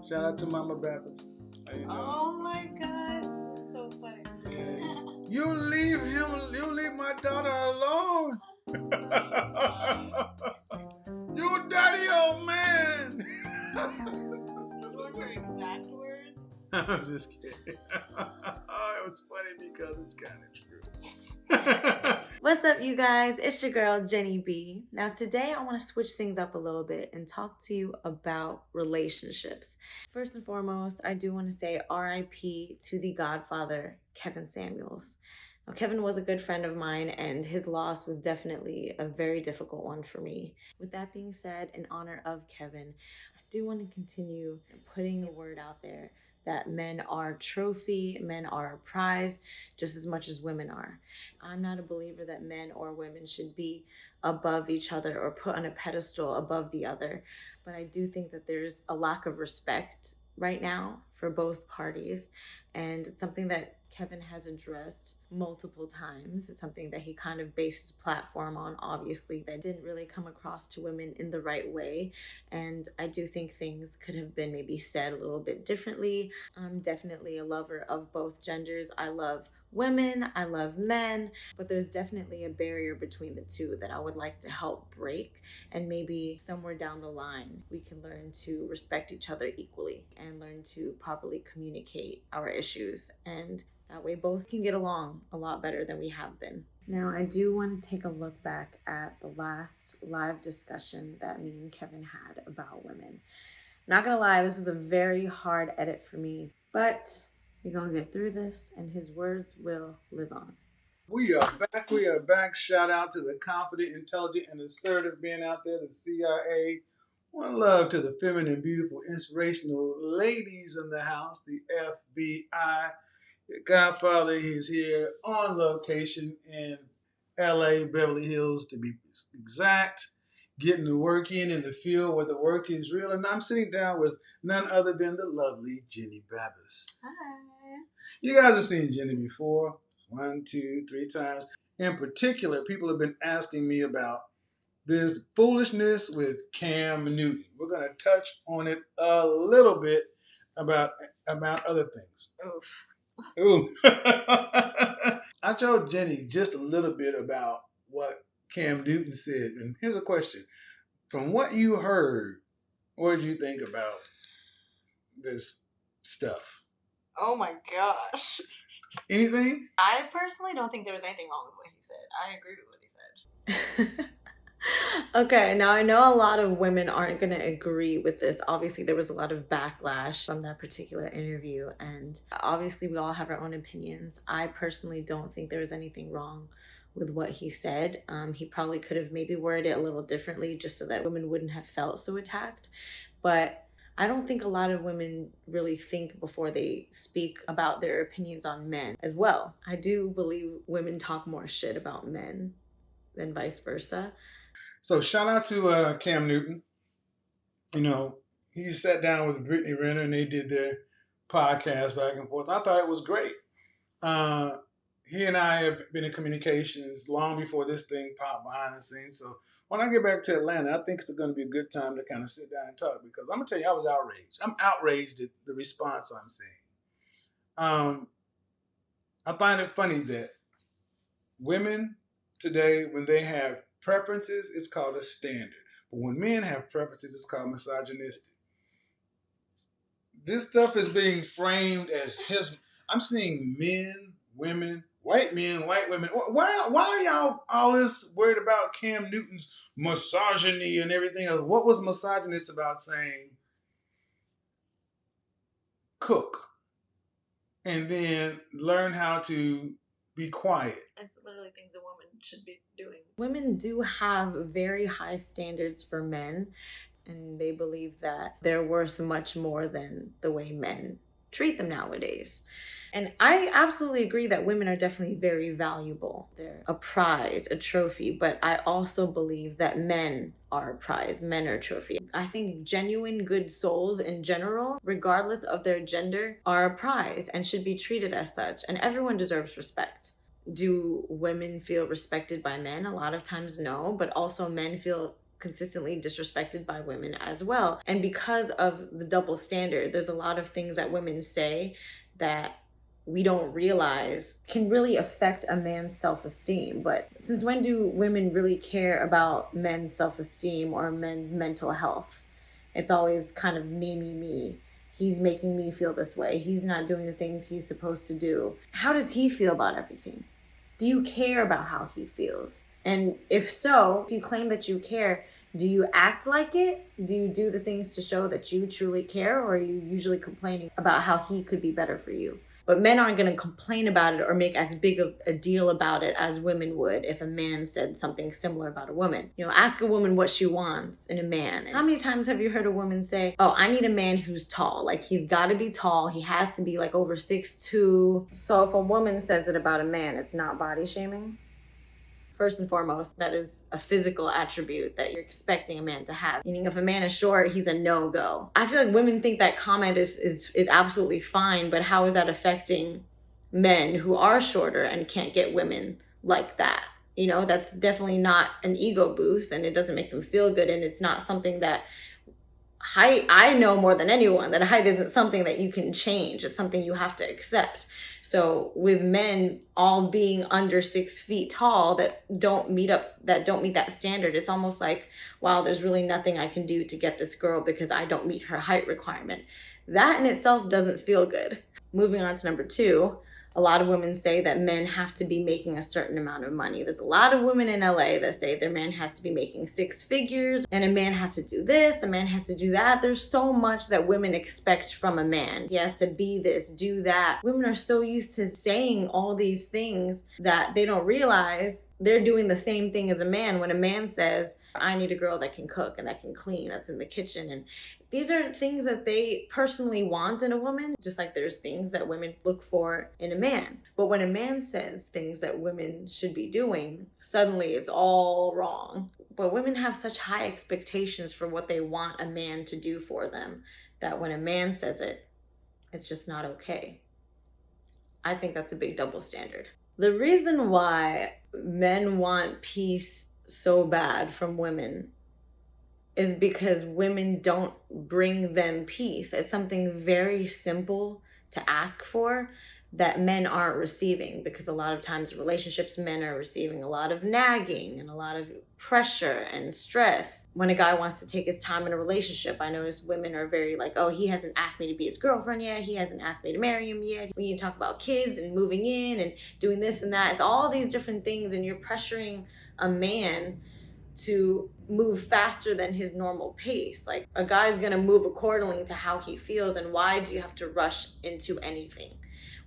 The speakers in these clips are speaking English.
Shout out to Mama Baptist. How you doing? Oh my God, that's so funny. Okay. You leave my daughter alone. You dirty old man. Those weren't her exact words. I'm just kidding. It was funny because it's kind of true. What's up, you guys? It's your girl, Jenny B. Now, today I want to switch things up a little bit and talk to you about relationships. First and foremost, I do want to say RIP to the Godfather, Kevin Samuels. Now, Kevin was a good friend of mine, and his loss was definitely a very difficult one for me. With that being said, in honor of Kevin, I do want to continue putting the word out there that men are a trophy, men are a prize, just as much as women are. I'm not a believer that men or women should be above each other or put on a pedestal above the other, but I do think that there's a lack of respect right now for both parties, and it's something that Kevin has addressed multiple times. It's something that he kind of based his platform on, obviously, that didn't really come across to women in the right way. And I do think things could have been maybe said a little bit differently. I'm definitely a lover of both genders. I love women, I love men, but there's definitely a barrier between the two that I would like to help break. And maybe somewhere down the line, we can learn to respect each other equally and learn to properly communicate our issues. And that way both can get along a lot better than we have been. Now, I do want to take a look back at the last live discussion that me and Kevin had about women. Not gonna lie, this was a very hard edit for me, but we're gonna get through this and his words will live on. We are back. Shout out to the confident, intelligent, and assertive being out there, the CIA. One love to the feminine, beautiful, inspirational ladies in the house, the FBI. Your Godfather is here on location in LA, Beverly Hills to be exact, getting the work in the field where the work is real. And I'm sitting down with none other than the lovely Jenny Babis. Hi. You guys have seen Jenny before, 1, 2, 3 times. In particular, people have been asking me about this foolishness with Cam Newton. We're going to touch on it a little bit about other things. Oof. Ooh. I told Jenny just a little bit about what Cam Newton said. And here's a question. From what you heard, what did you think about this stuff? Oh my gosh. Anything? I personally don't think there was anything wrong with what he said. I agree with what he said. Okay, now I know a lot of women aren't going to agree with this. Obviously, there was a lot of backlash from that particular interview, and obviously we all have our own opinions. I personally don't think there was anything wrong with what he said. He probably could have maybe worded it a little differently just so that women wouldn't have felt so attacked. But I don't think a lot of women really think before they speak about their opinions on men as well. I do believe women talk more shit about men than vice versa. So shout out to Cam Newton. You know, he sat down with Brittany Renner and they did their podcast back and forth. I thought it was great. He and I have been in communications long before this thing popped behind the scenes. So when I get back to Atlanta, I think it's going to be a good time to kind of sit down and talk because I'm going to tell you, I was outraged. I'm outraged at the response I'm seeing. I find it funny that women today, when they have preferences, it's called a standard. But when men have preferences, it's called misogynistic. This stuff is being framed as his. I'm seeing men, women, white men, white women. Why are y'all all this worried about Cam Newton's misogyny and everything else? What was misogynist about saying cook and then learn how to be quiet? It's literally things a woman should be doing. Women do have very high standards for men, and they believe that they're worth much more than the way men treat them nowadays. And I absolutely agree that women are definitely very valuable. They're a prize, a trophy, but I also believe that men are a prize, men are a trophy. I think genuine good souls in general, regardless of their gender, are a prize and should be treated as such, and everyone deserves respect. Do women feel respected by men? A lot of times no, but also men feel consistently disrespected by women as well. And because of the double standard, there's a lot of things that women say that we don't realize can really affect a man's self-esteem. But since when do women really care about men's self-esteem or men's mental health? It's always kind of me. He's making me feel this way. He's not doing the things he's supposed to do. How does he feel about everything? Do you care about how he feels? And if so, if you claim that you care, do you act like it? Do you do the things to show that you truly care? Or are you usually complaining about how he could be better for you? But men aren't going to complain about it or make as big of a deal about it as women would if a man said something similar about a woman. You know, ask a woman what she wants in a man. And how many times have you heard a woman say, oh, I need a man who's tall. Like, he's got to be tall. He has to be like over 6'2". So if a woman says it about a man, it's not body shaming? First and foremost, that is a physical attribute that you're expecting a man to have. Meaning if a man is short, he's a no-go. I feel like women think that comment is absolutely fine, but how is that affecting men who are shorter and can't get women like that? You know, that's definitely not an ego boost, and it doesn't make them feel good, and it's not something that height, I know more than anyone that height isn't something that you can change. It's something you have to accept. So with men all being under 6 feet tall that don't meet that standard, it's almost like, wow, there's really nothing I can do to get this girl because I don't meet her height requirement. That in itself doesn't feel good. Moving on to number 2, a lot of women say that men have to be making a certain amount of money. There's a lot of women in LA that say their man has to be making 6 figures, and a man has to do this, a man has to do that. There's so much that women expect from a man. He has to be this, do that. Women are so used to saying all these things that they don't realize they're doing the same thing as a man. When a man says, I need a girl that can cook and that can clean, that's in the kitchen. And these are things that they personally want in a woman, just like there's things that women look for in a man. But when a man says things that women should be doing, suddenly it's all wrong. But women have such high expectations for what they want a man to do for them that when a man says it, it's just not okay. I think that's a big double standard. The reason why men want peace so bad from women is because women don't bring them peace. It's something very simple to ask for that men aren't receiving, because a lot of times in relationships, men are receiving a lot of nagging and a lot of pressure and stress. When a guy wants to take his time in a relationship, I notice women are very like, oh, he hasn't asked me to be his girlfriend yet. He hasn't asked me to marry him yet. We need to talk about kids and moving in and doing this and that. It's all these different things, and you're pressuring a man to move faster than his normal pace. Like, a guy's gonna move accordingly to how he feels, and why do you have to rush into anything?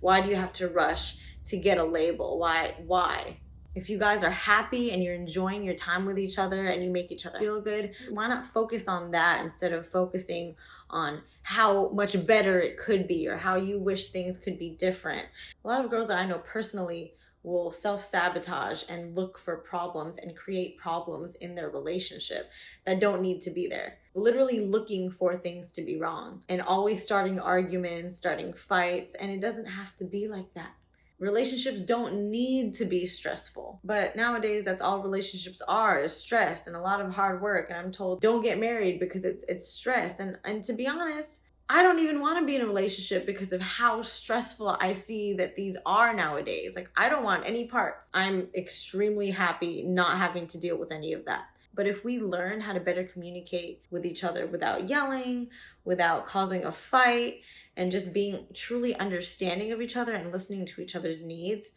Why do you have to rush to get a label? Why? If you guys are happy and you're enjoying your time with each other and you make each other feel good, why not focus on that instead of focusing on how much better it could be or how you wish things could be different? A lot of girls that I know personally will self-sabotage and look for problems and create problems in their relationship that don't need to be there. Literally looking for things to be wrong and always starting arguments, starting fights, and it doesn't have to be like that. Relationships don't need to be stressful, but nowadays that's all relationships are, is stress and a lot of hard work. And I'm told don't get married because it's stress. And to be honest, I don't even want to be in a relationship because of how stressful I see that these are nowadays. Like, I don't want any parts. I'm extremely happy not having to deal with any of that. But if we learn how to better communicate with each other without yelling, without causing a fight, and just being truly understanding of each other and listening to each other's needs,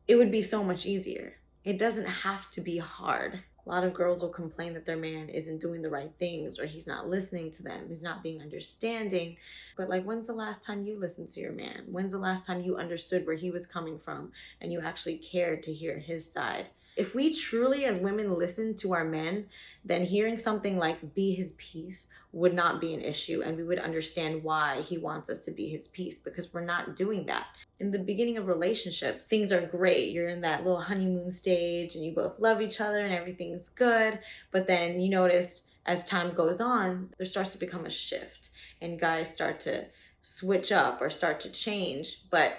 it would be so much easier. It doesn't have to be hard. A lot of girls will complain that their man isn't doing the right things, or he's not listening to them, he's not being understanding. But like, when's the last time you listened to your man? When's the last time you understood where he was coming from and you actually cared to hear his side? If we truly as women listen to our men, then hearing something like be his peace would not be an issue, and we would understand why he wants us to be his peace, because we're not doing that. In the beginning of relationships, things are great. You're in that little honeymoon stage and you both love each other and everything's good. But then you notice as time goes on, there starts to become a shift and guys start to switch up or start to change. But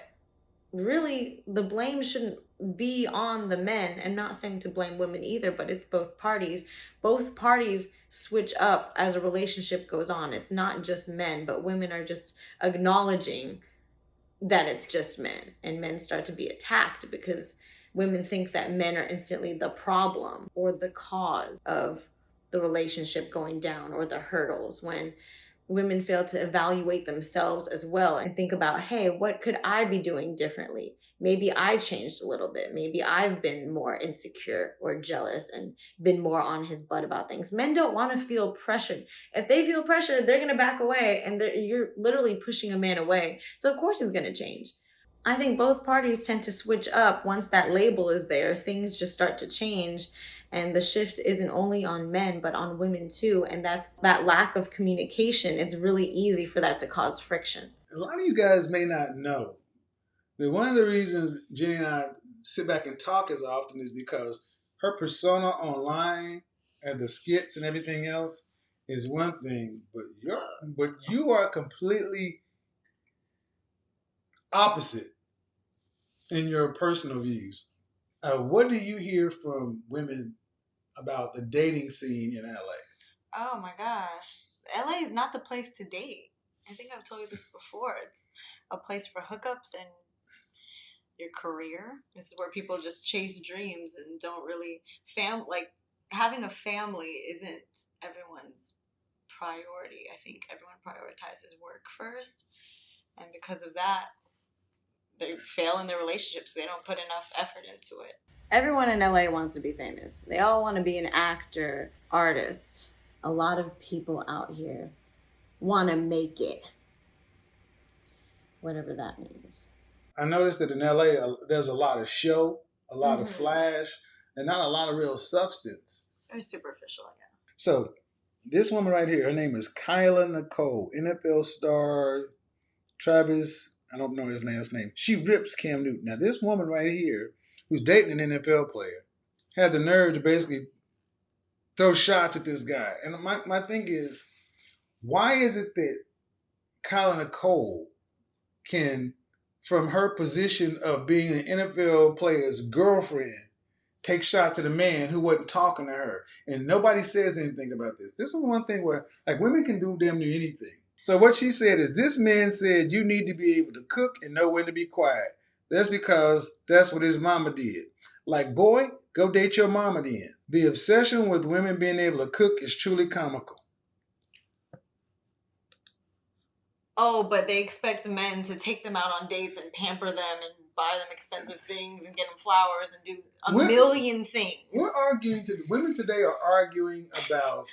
really, the blame shouldn't be on the men. And not saying to blame women either, but it's both parties. Both parties switch up as a relationship goes on. It's not just men, but women are just acknowledging that it's just men, and men start to be attacked because women think that men are instantly the problem or the cause of the relationship going down or the hurdles, when women fail to evaluate themselves as well and think about, hey, what could I be doing differently? Maybe I changed a little bit. Maybe I've been more insecure or jealous and been more on his butt about things. Men don't want to feel pressured. If they feel pressured, they're going to back away, and you're literally pushing a man away. So of course he's going to change. I think both parties tend to switch up once that label is there. Things just start to change, and the shift isn't only on men but on women too. And that's that lack of communication. It's really easy for that to cause friction. A lot of you guys may not know that one of the reasons Jenny and I sit back and talk as often is because her persona online and the skits and everything else is one thing, but you are completely opposite in your personal views. What do you hear from women about the dating scene in LA? Oh my gosh. LA is not the place to date. I think I've told you this before. It's a place for hookups and your career. This is where people just chase dreams and don't really having a family isn't everyone's priority. I think everyone prioritizes work first, and because of that, they fail in their relationships. They don't put enough effort into it. Everyone in LA wants to be famous. They all want to be an actor, artist. A lot of people out here want to make it, whatever that means. I noticed that in LA, there's a lot of show, a lot of flash, and not a lot of real substance. It's very superficial, yeah. So, this woman right here, her name is Kyla Nicole, NFL star Travis, I don't know his last name. She rips Cam Newton. Now, this woman right here, who's dating an NFL player, had the nerve to basically throw shots at this guy. And my thing is, why is it that Kyla Nicole can, from her position of being an NFL player's girlfriend, take shots at a man who wasn't talking to her? And nobody says anything about this. This is one thing where, like, women can do damn near anything. So what she said is, this man said you need to be able to cook and know when to be quiet. That's because that's what his mama did. Like, boy, go date your mama then. The obsession with women being able to cook is truly comical. Oh, but they expect men to take them out on dates and pamper them and buy them expensive things and get them flowers and do a million things. Women today are arguing about...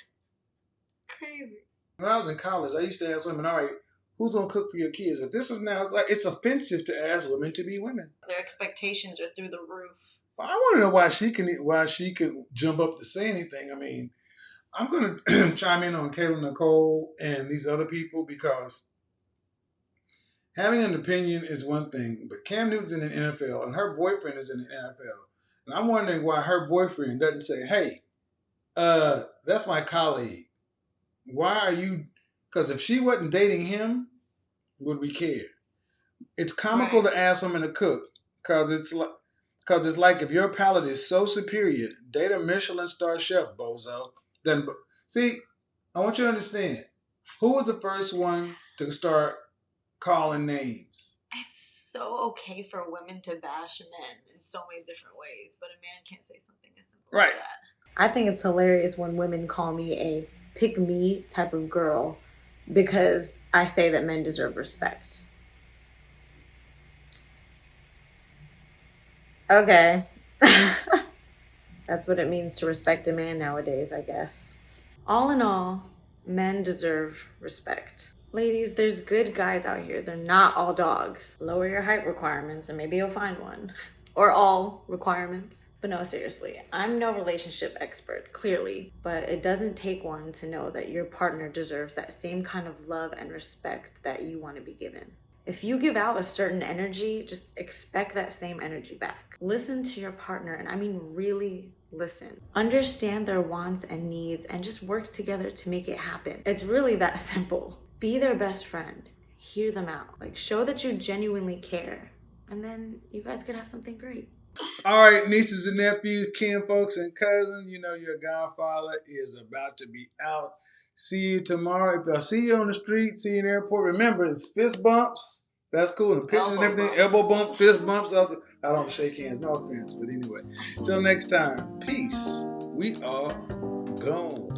Crazy. When I was in college, I used to ask women, all right, who's going to cook for your kids? But this is now, it's offensive to ask women to be women. Their expectations are through the roof. I want to know why she could jump up to say anything. I mean, I'm going to chime in on Kayla Nicole and these other people, because having an opinion is one thing, but Cam Newton's in the NFL and her boyfriend is in the NFL. And I'm wondering why her boyfriend doesn't say, hey, that's my colleague. Why are you... Because if she wasn't dating him, would we care? It's comical to ask women to cook, because it's like if your palate is so superior, date a Michelin star chef, bozo. Then, see, I want you to understand, who was the first one to start calling names? It's so okay for women to bash men in so many different ways, but a man can't say something as simple as that. I think it's hilarious when women call me a pick-me type of girl because I say that men deserve respect. Okay. That's what it means to respect a man nowadays, I guess. All in all, men deserve respect. Ladies, there's good guys out here. They're not all dogs. Lower your height requirements and maybe you'll find one. Or all requirements. But no, seriously, I'm no relationship expert, clearly, but it doesn't take one to know that your partner deserves that same kind of love and respect that you want to be given. If you give out a certain energy, just expect that same energy back. Listen to your partner, and I mean really listen. Understand their wants and needs and just work together to make it happen. It's really that simple. Be their best friend. Hear them out. Like, show that you genuinely care. And then you guys could have something great. All right, nieces and nephews, kin folks and cousins, you know your godfather is about to be out. See you tomorrow. If I see you on the street, see you in the airport, remember it's fist bumps. That's cool. And the pictures and everything, elbow bump, fist bumps. I don't shake hands, no offense. But anyway, till next time, peace. We are gone.